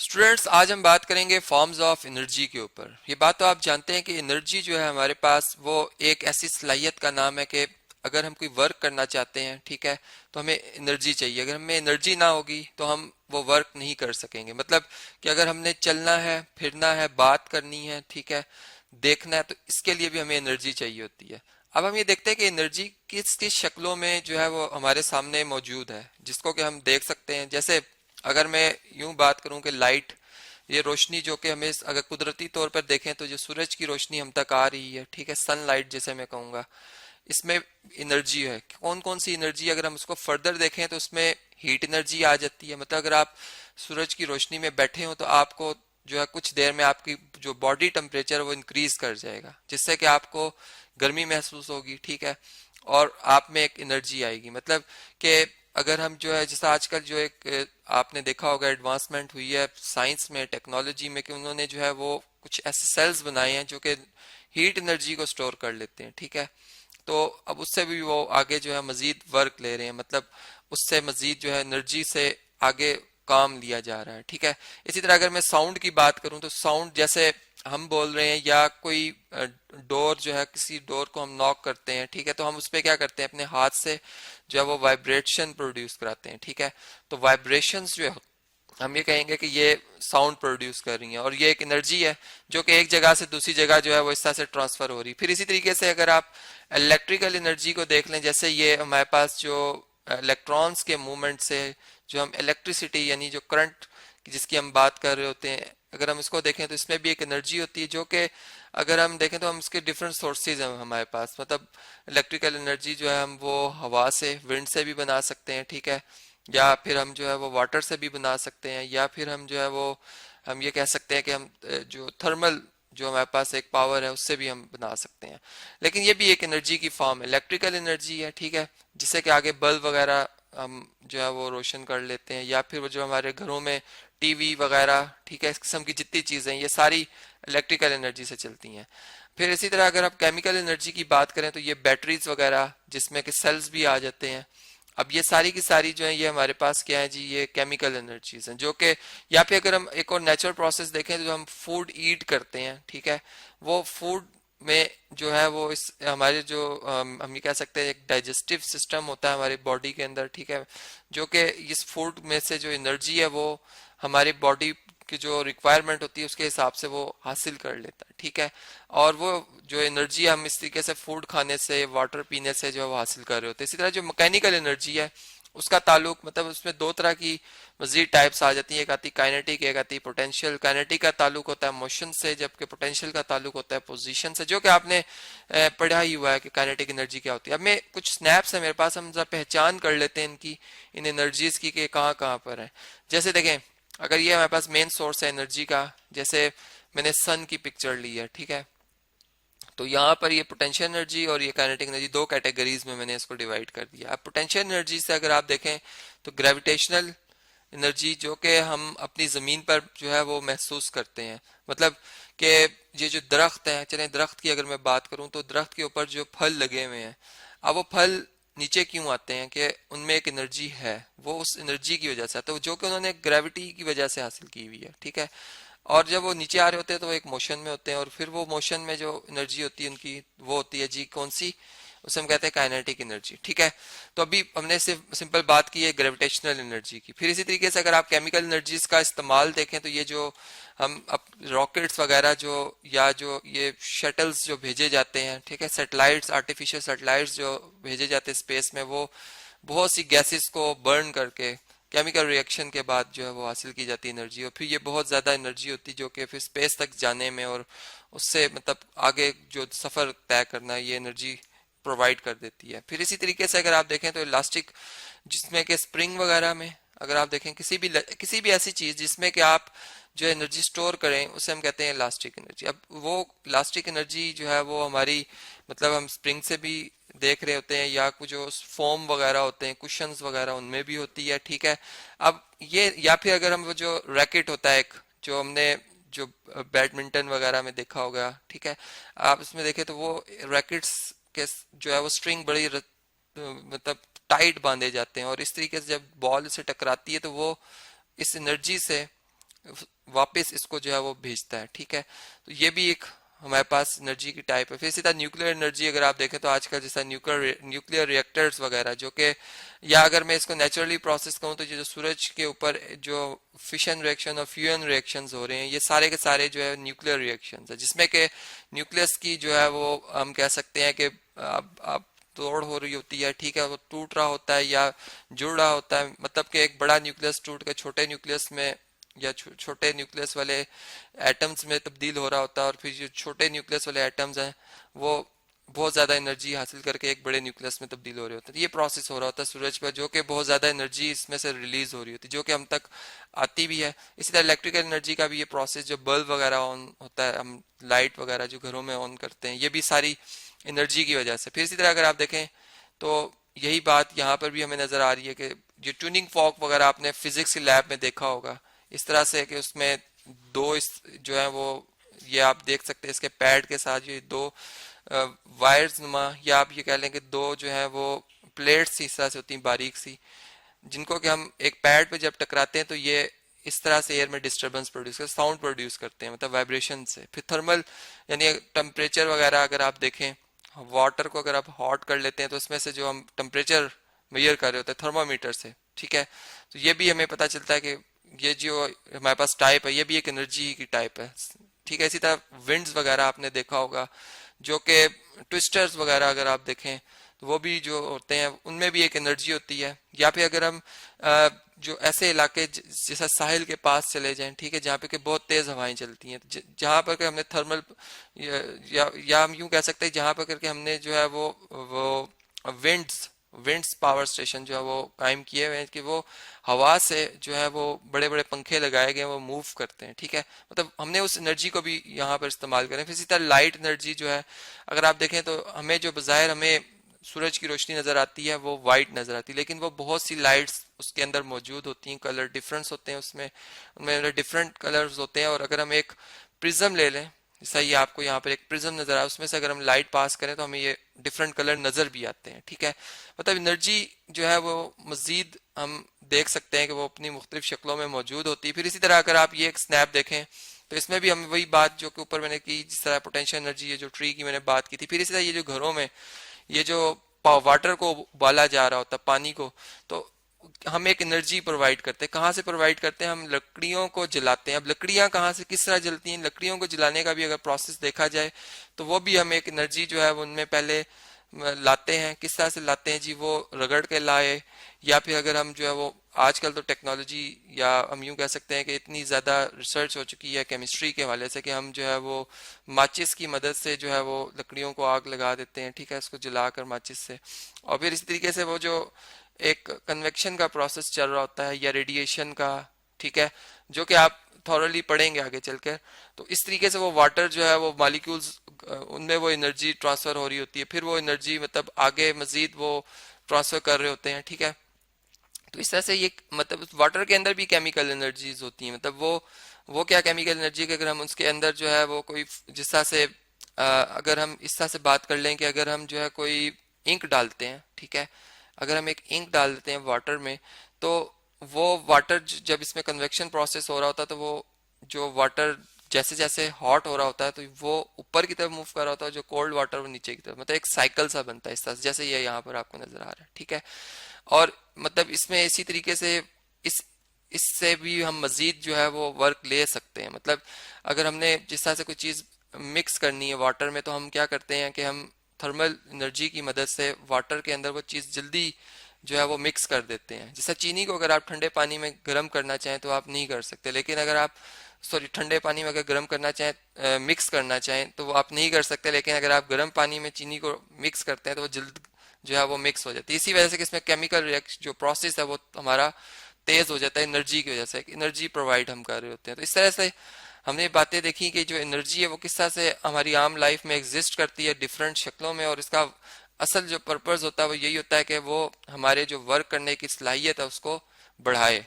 Students, आज हम बात करेंगे फॉर्म्स ऑफ एनर्जी के ऊपर। ये बात तो आप जानते हैं कि एनर्जी जो है हमारे पास वो एक ऐसी सलाहियत का नाम है कि अगर हम कोई वर्क करना चाहते हैं, ठीक है, तो हमें एनर्जी चाहिए। अगर हमें एनर्जी ना होगी तो हम वो वर्क नहीं कर सकेंगे। मतलब कि अगर हमने चलना है, फिरना है, बात करनी है, ठीक है, देखना है, तो इसके लिए भी हमें एनर्जी चाहिए होती है। अब हम ये देखते हैं कि एनर्जी किस किस शक्लों में जो है वो हमारे सामने मौजूद है, जिसको कि हम देख सकते हैं। जैसे अगर मैं यूं बात करूं कि लाइट, ये रोशनी जो कि हमें अगर कुदरती तौर पर देखें तो जो सूरज की रोशनी हम तक आ रही है, ठीक है, सनलाइट जैसे मैं कहूंगा, इसमें एनर्जी है। कौन कौन सी एनर्जी, अगर हम उसको फर्दर देखें तो उसमें हीट एनर्जी आ जाती है। मतलब अगर आप सूरज की रोशनी में बैठे हो तो आपको जो है कुछ देर में आपकी जो बॉडी टेम्परेचर वो इंक्रीज कर जाएगा, जिससे कि आपको गर्मी महसूस होगी, ठीक है, और आप में एक एनर्जी आएगी। मतलब कि अगर हम जो है जैसा आजकल जो एक आपने देखा होगा एडवांसमेंट हुई है साइंस में, टेक्नोलॉजी में, कि उन्होंने जो है वो कुछ ऐसे सेल्स बनाए हैं जो कि हीट एनर्जी को स्टोर कर लेते हैं, ठीक है। तो अब उससे भी वो आगे जो है मजीद वर्क ले रहे हैं। मतलब उससे मजीद जो है एनर्जी से आगे काम लिया जा रहा है, ठीक है। इसी तरह अगर मैं साउंड की बात करूं तो साउंड, जैसे हम बोल रहे हैं या कोई डोर जो है, किसी डोर को हम नॉक करते हैं, ठीक है, तो हम उस पर क्या करते हैं, अपने हाथ से जो है वो वाइब्रेशन प्रोड्यूस कराते हैं, ठीक है। तो वाइब्रेशंस जो है हम ये कहेंगे कि ये साउंड प्रोड्यूस कर रही हैं, और ये एक एनर्जी है जो कि एक जगह से दूसरी जगह जो है वो इस तरह से ट्रांसफर हो रही है। फिर इसी तरीके से अगर आप इलेक्ट्रिकल एनर्जी को देख लें, जैसे ये हमारे पास जो इलेक्ट्रॉन्स के मूवमेंट से जो हम इलेक्ट्रिसिटी यानी जो करंट जिसकी हम बात कर रहे होते हैं, अगर हम इसको देखें तो इसमें भी एक एनर्जी होती है जो कि अगर हम देखें तो हम इसके डिफरेंट सोर्सेज हैं हमारे पास। मतलब इलेक्ट्रिकल एनर्जी जो है हम वो हवा से, विंड से भी बना सकते हैं, ठीक है, या फिर हम जो है वो वाटर से भी बना सकते हैं, या फिर हम जो है वो हम ये कह सकते हैं कि हम जो थर्मल जो हमारे पास एक पावर है उससे भी हम बना सकते हैं। लेकिन ये भी एक एनर्जी की फॉर्म है, इलेक्ट्रिकल एनर्जी है, ठीक है, जिससे कि आगे बल्ब वगैरह हम जो है वो रोशन कर लेते हैं, या फिर वो जो हमारे घरों में टीवी वगैरह, ठीक है, इस किस्म की जितनी चीज़ें ये सारी इलेक्ट्रिकल एनर्जी से चलती हैं। फिर इसी तरह अगर आप केमिकल एनर्जी की बात करें तो ये बैटरीज वगैरह जिसमें कि सेल्स भी आ जाते हैं। अब ये सारी की सारी जो है ये हमारे पास क्या है जी, ये केमिकल एनर्जीज हैं जो कि, या फिर अगर हम एक और नेचुरल प्रोसेस देखें तो जो हम फूड ईट करते हैं, ठीक है, वो फूड में जो है वो इस हमारे जो हम ये कह सकते हैं एक डाइजेस्टिव सिस्टम होता है हमारी बॉडी के अंदर, ठीक है, जो कि इस फूड में से जो एनर्जी है वो हमारी बॉडी की जो रिक्वायरमेंट होती है उसके हिसाब से वो हासिल कर लेता है, ठीक है। और वो जो एनर्जी हम इस तरीके से फूड खाने से, वाटर पीने से जो है वो हासिल कर रहे होते हैं। इसी तरह जो मैकेनिकल एनर्जी है उसका ताल्लुक, मतलब उसमें दो तरह की मजीद टाइप्स आ जाती है, एक आती काइनेटिक, एक आती पोटेंशियल। काइनेटिक का ताल्लुक होता है मोशन से, जबकि पोटेंशियल का ताल्लुक होता है पोजीशन से, जो कि आपने पढ़ा ही हुआ है कि काइनेटिक एनर्जी क्या होती है। अब मैं कुछ स्नैप्स है मेरे पास, हम जरा पहचान कर लेते हैं इनकी, इन एनर्जीज की कि कहाँ कहाँ पर है। जैसे देखें, अगर ये हमारे पास मेन सोर्स है एनर्जी का, जैसे मैंने सन की पिक्चर ली है, ठीक है, तो यहाँ पर ये पोटेंशियल एनर्जी और ये काइनेटिक एनर्जी दो कैटेगरीज में मैंने इसको डिवाइड कर दिया। अब पोटेंशियल एनर्जी से अगर आप देखें तो ग्रेविटेशनल एनर्जी जो कि हम अपनी जमीन पर जो है वो महसूस करते हैं। मतलब कि ये जो दरख्त हैं, चलें दरख्त की अगर मैं बात करूं तो दरख्त के ऊपर जो फल लगे हुए हैं, अब वो फल नीचे क्यों आते हैं कि उनमें एक एनर्जी है, वो उस एनर्जी की वजह से, तो जो कि उन्होंने ग्रेविटी की वजह से हासिल की हुई है, ठीक है। और जब वो नीचे आ रहे होते हैं तो वो एक मोशन में होते हैं, और फिर वो मोशन में जो एनर्जी होती है उनकी, वो होती है जी कौन सी, उसे हम कहते हैं काइनेटिक एनर्जी, ठीक है। तो अभी हमने सिर्फ सिंपल बात की है ग्रेविटेशनल एनर्जी की। फिर इसी तरीके से अगर आप केमिकल एनर्जीज का इस्तेमाल देखें तो ये जो हम अब रॉकेट्स वगैरह जो, या जो ये शटल्स जो भेजे जाते हैं, ठीक है, सैटेलाइट्स, आर्टिफिशियल सैटेलाइट्स जो भेजे जाते हैं स्पेस में, वो बहुत सी गैसेस को बर्न करके केमिकल रिएक्शन के बाद जो है वो हासिल की जाती है एनर्जी, और फिर ये बहुत ज़्यादा एनर्जी होती है जो कि फिर स्पेस तक जाने में और उससे मतलब आगे जो सफ़र तय करना है ये एनर्जी प्रोवाइड कर देती है। फिर इसी तरीके से अगर आप देखें तो इलास्टिक, जिसमें कि स्प्रिंग वगैरह में अगर आप देखें किसी भी ऐसी चीज़ जिसमें कि आप जो एनर्जी स्टोर करें उसे हम कहते हैं इलास्टिक एनर्जी। अब वो इलास्टिक एनर्जी जो है वो हमारी, मतलब हम स्प्रिंग से भी देख रहे होते हैं, या कुछ जो फोम वगैरह होते हैं, कुशंस वगैरह, उनमें भी होती है, ठीक है। अब ये, या फिर अगर हम वो जो रैकेट होता है एक, जो हमने जो बैडमिंटन वगैरह में देखा होगा, ठीक है, आप इसमें देखें तो वो रैकेट्स के जो है वो स्ट्रिंग बड़ी मतलब टाइट बांधे जाते हैं, और इस तरीके से जब बॉल से टकराती है तो वो इस एनर्जी से वापस इसको जो है वो भेजता है, ठीक है। तो ये भी एक हमारे पास एनर्जी की टाइप है। फिर सीधा न्यूक्लियर एनर्जी अगर आप देखें तो आजकल जैसा न्यूक्लियर रिएक्टर्स वगैरह जो कि, या अगर मैं इसको नेचुरली प्रोसेस करूं तो ये जो सूरज के ऊपर जो फिशन रिएक्शन और फ्यूजन रिएक्शंस हो रहे हैं, ये सारे के सारे जो है न्यूक्लियर रिएक्शंस है, जिसमें कि न्यूक्लियस की जो है वो हम कह सकते हैं कि अब तोड़ हो रही होती है, ठीक है, वो टूट रहा होता है या जुड़ रहा होता है, मतलब कि एक बड़ा न्यूक्लियस टूट के छोटे न्यूक्लियस में या छोटे न्यूक्लियस वाले एटम्स में तब्दील हो रहा होता है, और फिर जो छोटे न्यूक्लियस वाले एटम्स हैं वो बहुत ज्यादा एनर्जी हासिल करके एक बड़े न्यूक्लियस में तब्दील हो रहे होते हैं। ये प्रोसेस हो रहा होता है सूरज पर, जो कि बहुत ज्यादा एनर्जी इसमें से रिलीज हो रही होती है, जो कि हम तक आती भी है। इसी तरह इलेक्ट्रिकल एनर्जी का भी ये प्रोसेस, जो बल्ब वगैरह ऑन होता है, हम लाइट वगैरह जो घरों में ऑन करते हैं, ये भी सारी एनर्जी की वजह से। फिर इसी तरह अगर आप देखें तो यही बात यहाँ पर भी हमें नजर आ रही है कि जो ट्यूनिंग फॉर्क वगैरह आपने फिजिक्स की लैब में देखा होगा, इस तरह से कि उसमें दो जो है वो, ये आप देख सकते हैं इसके पैड के साथ ये दो वायर्स नुमा, या आप ये कह लें कि दो जो है वो प्लेट्स इस तरह से होती हैं बारीक सी, जिनको कि हम एक पैड पे जब टकराते हैं तो ये इस तरह से एयर में डिस्टरबेंस प्रोड्यूस करते, साउंड प्रोड्यूस करते हैं, मतलब वाइब्रेशन से। फिर थर्मल यानी टेम्परेचर वगैरह अगर आप देखें, वाटर को अगर आप हॉट कर लेते हैं तो उसमें से जो हम टेम्परेचर मेजर कर रहे होते हैं थर्मामीटर से, ठीक है, तो ये भी हमें पता चलता है कि ये जो हमारे पास टाइप है ये भी एक एनर्जी की टाइप है, ठीक है। इसी तरह विंड्स वगैरह आपने देखा होगा, जो कि ट्विस्टर्स वगैरह अगर आप देखें तो वो भी जो होते हैं उनमें भी एक एनर्जी होती है। या फिर अगर हम जो ऐसे इलाके जैसा साहिल के पास चले जाएं, ठीक है, जहाँ पे कि बहुत तेज हवाएं चलती हैं, जहाँ पर हमने थर्मल या हम यूं कह सकते हैं जहाँ पर करके हमने जो है वो विंड्स पावर स्टेशन जो है वो कायम किए हुए हैं कि वो हवा से जो है वो बड़े बड़े पंखे लगाए गए वो मूव करते हैं, ठीक है, मतलब हमने उस एनर्जी को भी यहाँ पर इस्तेमाल करें। फिर इसी तरह लाइट एनर्जी जो है अगर आप देखें तो हमें जो बज़ाहिर हमें सूरज की रोशनी नजर आती है वो वाइट नजर आती है, लेकिन वो बहुत सी लाइट्स उसके अंदर मौजूद होती हैं, कलर डिफरेंस होते हैं उसमें, उनमें डिफरेंट कलर्स होते हैं। और अगर हम एक प्रिज्म ले लें, जैसा ये आपको यहाँ पर एक प्रिज्म नजर आया, उसमें से अगर हम लाइट पास करें तो हमें ये डिफरेंट कलर नजर भी आते हैं, ठीक है, मतलब एनर्जी जो है वो मजीद हम देख सकते हैं कि वो अपनी मुख्तलिफ शक्लों में मौजूद होती है। फिर इसी तरह अगर आप ये एक स्नैप देखें तो इसमें भी हम वही बात जो कि ऊपर मैंने की, जिस तरह पोटेंशियल एनर्जी है जो ट्री की मैंने बात की थी, फिर इसी तरह ये जो घरों में ये जो वाटर को उबाला जा रहा होता है, पानी को, तो हम एक एनर्जी प्रोवाइड करते हैं। कहाँ से प्रोवाइड करते हैं? हम लकड़ियों को जलाते हैं। अब लकड़ियां कहाँ से किस तरह जलती हैं, लकड़ियों को जलाने का भी अगर प्रोसेस देखा जाए तो वो भी हम एक एनर्जी जो है वो उनमें पहले लाते हैं। किस तरह से लाते हैं जी? वो रगड़ के लाए, या फिर अगर हम जो है वो आजकल तो टेक्नोलॉजी या हम यूं कह सकते हैं कि इतनी ज़्यादा रिसर्च हो चुकी है केमिस्ट्री के हवाले से कि हम जो है वो माचिस की मदद से जो है वो लकड़ियों को आग लगा देते हैं, ठीक है, इसको जलाकर माचिस से। और फिर इस तरीके से वो जो एक कन्वेक्शन का प्रोसेस चल रहा होता है या रेडिएशन का, ठीक है, जो कि आप थॉरली पढ़ेंगे आगे चलकर, तो इस तरीके से वो वाटर जो है वो मॉलिक्यूल्स उनमें वो एनर्जी ट्रांसफर हो रही होती है, फिर वो एनर्जी मतलब आगे मजीद वो ट्रांसफर कर रहे होते हैं, ठीक है। तो इस तरह से ये मतलब वाटर के अंदर भी केमिकल एनर्जीज होती हैं, मतलब वो क्या केमिकल एनर्जी के अगर हम उसके अंदर जो है वो कोई जिस तरह से अगर हम इस तरह से बात कर लें कि अगर हम जो है कोई इंक डालते हैं, ठीक है, अगर हम एक इंक डाल देते हैं वाटर में, तो वो वाटर जब इसमें कन्वेक्शन प्रोसेस हो रहा होता है तो वो जो वाटर जैसे जैसे हॉट हो रहा होता है तो वो ऊपर की तरफ मूव कर रहा होता है, जो कोल्ड वाटर वो नीचे की तरफ, मतलब एक साइकिल सा बनता है इस तरह से, जैसे ये यहाँ पर आपको नजर आ रहा है, ठीक है। और मतलब इसमें इसी तरीके से इससे भी हम मजीद जो है वो वर्क ले सकते हैं। मतलब अगर हमने जिस तरह से कोई चीज़ मिक्स करनी है वाटर में, तो हम क्या करते हैं कि हम थर्मल एनर्जी की मदद से वाटर के अंदर वो चीज़ जल्दी जो है वो मिक्स कर देते हैं। जैसा चीनी को अगर आप ठंडे पानी में गर्म करना चाहें तो आप नहीं कर सकते, लेकिन अगर आप ठंडे पानी में अगर गर्म करना चाहें, मिक्स करना चाहें तो वो आप नहीं कर सकते, लेकिन अगर आप गर्म पानी में चीनी को मिक्स करते हैं तो वो जल्द जो है वो मिक्स हो जाती है। इसी वजह से कि इसमें केमिकल रिएक्शन जो प्रोसेस है वो हमारा तेज हो जाता है, एनर्जी की वजह से एनर्जी प्रोवाइड हम कर रहे होते हैं। तो इस तरह से हमने बातें देखी कि जो एनर्जी है वो किस तरह से हमारी आम लाइफ में एग्जिस्ट करती है डिफरेंट शक्लों में, और इसका असल जो पर्पस होता है वो यही होता है कि वो हमारे जो वर्क करने की सलाहियत है उसको बढ़ाए।